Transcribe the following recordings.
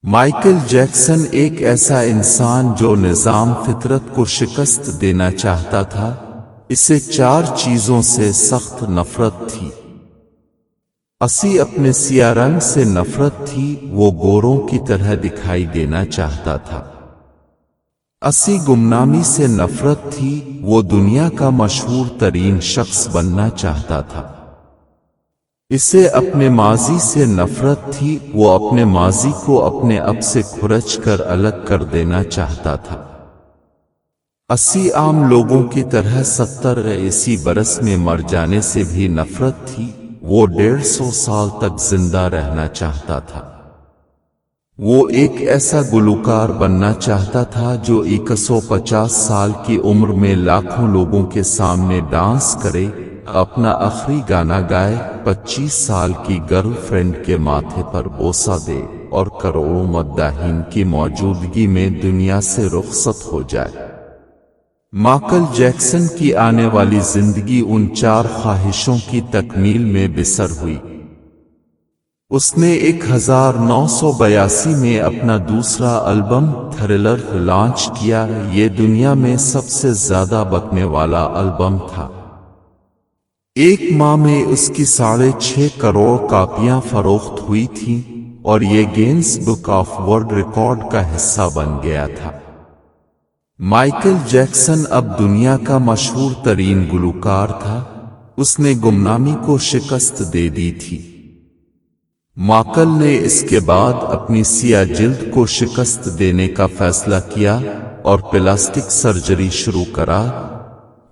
Michael Jackson ایک ایسا انسان جو نظام فطرت کو شکست دینا چاہتا تھا۔ اسے 4 چیزوں سے سخت نفرت تھی۔ اسے اپنے سیاہ رنگ سے نفرت تھی، وہ گوروں کی طرح دکھائی دینا چاہتا تھا۔ اسے گمنامی سے نفرت تھی، وہ دنیا کا مشہور ترین شخص بننا چاہتا تھا۔ اسے اپنے ماضی سے نفرت تھی، وہ اپنے ماضی کو اپنے اب سے کھرچ کر الگ کر دینا چاہتا تھا۔ اسے عام لوگوں کی طرح 70 برس میں مر جانے سے بھی نفرت تھی، وہ 150 سال تک زندہ رہنا چاہتا تھا۔ وہ ایک ایسا گلوکار بننا چاہتا تھا جو 150 سال کی عمر میں لاکھوں لوگوں کے سامنے ڈانس کرے، اپنا آخری گانا گائے، 25 سال کی گرل فرینڈ کے ماتھے پر بوسہ دے اور کروڑوں مداحین کی موجودگی میں دنیا سے رخصت ہو جائے۔ مائیکل جیکسن کی آنے والی زندگی ان 4 خواہشوں کی تکمیل میں بسر ہوئی۔ اس نے 1982 میں اپنا دوسرا البم تھرلر لانچ کیا۔ یہ دنیا میں سب سے زیادہ بکنے والا البم تھا۔ ایک ماہ میں اس کی 6.5 کروڑ کاپیاں فروخت ہوئی تھیں اور یہ grains book of world record کا حصہ بن گیا تھا۔ مائیکل جیکسن اب دنیا کا مشہور ترین گلوکار تھا۔ اس نے گمنامی کو شکست دے دی تھی۔ مائیکل نے اس کے بعد اپنی سیاہ جلد کو شکست دینے کا فیصلہ کیا اور پلاسٹک سرجری شروع کرا۔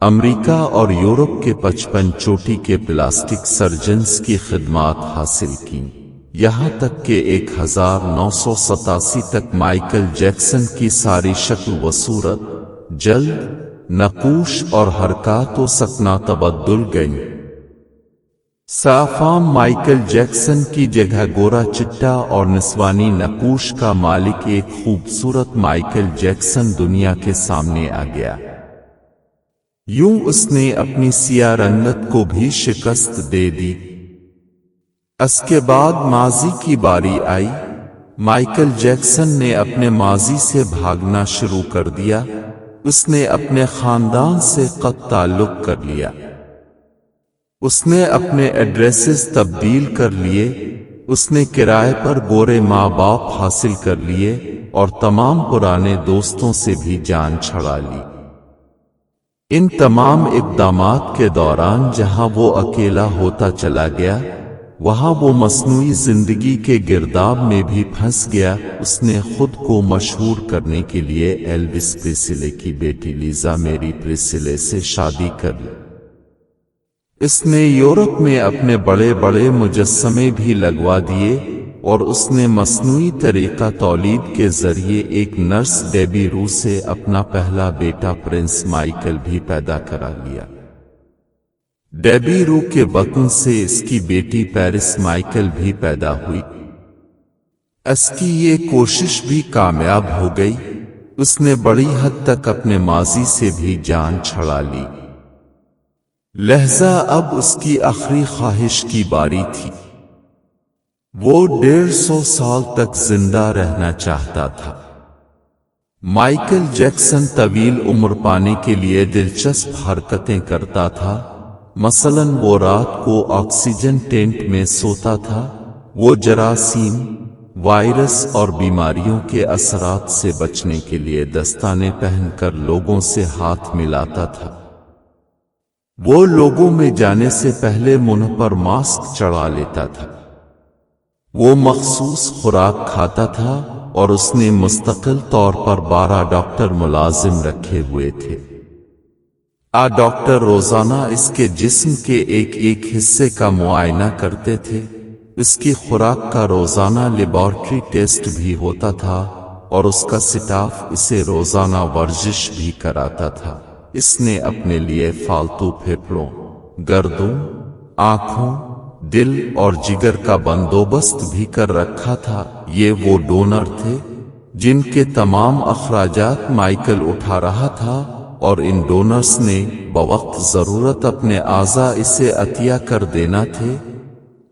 امریکہ اور یورپ کے 55 چوٹی کے پلاسٹک سرجنز کی خدمات حاصل کیں، یہاں تک کہ 1987 تک مائیکل جیکسن کی ساری شکل و صورت، جلد، نقوش اور حرکات و سکنہ تبدل گئیں۔ سافام مائیکل جیکسن کی جگہ گورا چٹا اور نسوانی نقوش کا مالک ایک خوبصورت مائیکل جیکسن دنیا کے سامنے آ گیا۔ یوں اس نے اپنی سیاہ رنگت کو بھی شکست دے دی۔ اس کے بعد ماضی کی باری آئی۔ مائیکل جیکسن نے اپنے ماضی سے بھاگنا شروع کر دیا۔ اس نے اپنے خاندان سے قطع تعلق کر لیا۔ اس نے اپنے ایڈریسز تبدیل کر لیے۔ اس نے کرائے پر گورے ماں باپ حاصل کر لیے اور تمام پرانے دوستوں سے بھی جان چھڑا لی۔ ان تمام اقدامات کے دوران جہاں وہ اکیلا ہوتا چلا گیا، وہاں وہ مصنوعی زندگی کے گرداب میں بھی پھنس گیا۔ اس نے خود کو مشہور کرنے کے لیے ایلوس پریسلے کی بیٹی لیزا میری پریسلے سے شادی کر لی۔ اس نے یورپ میں اپنے بڑے بڑے مجسمے بھی لگوا دیے اور اس نے مصنوعی طریقہ تولید کے ذریعے ایک نرس ڈیبی رو سے اپنا پہلا بیٹا پرنس مائیکل بھی پیدا کرا لیا۔ ڈیبی رو کے بطن سے اس کی بیٹی پیرس مائیکل بھی پیدا ہوئی۔ اس کی یہ کوشش بھی کامیاب ہو گئی۔ اس نے بڑی حد تک اپنے ماضی سے بھی جان چھڑا لی۔ لہذا اب اس کی آخری خواہش کی باری تھی۔ وہ 150 سال تک زندہ رہنا چاہتا تھا۔ مائیکل جیکسن طویل عمر پانے کے لیے دلچسپ حرکتیں کرتا تھا۔ مثلاً وہ رات کو آکسیجن ٹینٹ میں سوتا تھا۔ وہ جراثیم، وائرس اور بیماریوں کے اثرات سے بچنے کے لیے دستانے پہن کر لوگوں سے ہاتھ ملاتا تھا۔ وہ لوگوں میں جانے سے پہلے منہ پر ماسک چڑھا لیتا تھا۔ وہ مخصوص خوراک کھاتا تھا اور اس نے مستقل طور پر 12 ڈاکٹر ملازم رکھے ہوئے تھے۔ ڈاکٹر روزانہ اس کے جسم کے ایک حصے کا معائنہ کرتے تھے۔ اس کی خوراک کا روزانہ لیبارٹری ٹیسٹ بھی ہوتا تھا اور اس کا سٹاف اسے روزانہ ورزش بھی کراتا تھا۔ اس نے اپنے لیے فالتو پھیپھڑوں، گردوں، آنکھوں، دل اور جگر کا بندوبست بھی کر رکھا تھا۔ یہ وہ ڈونر تھے جن کے تمام اخراجات مائیکل اٹھا رہا تھا اور ان ڈونرز نے بوقت ضرورت اپنے اعضاء اسے عطیہ کر دینا تھے۔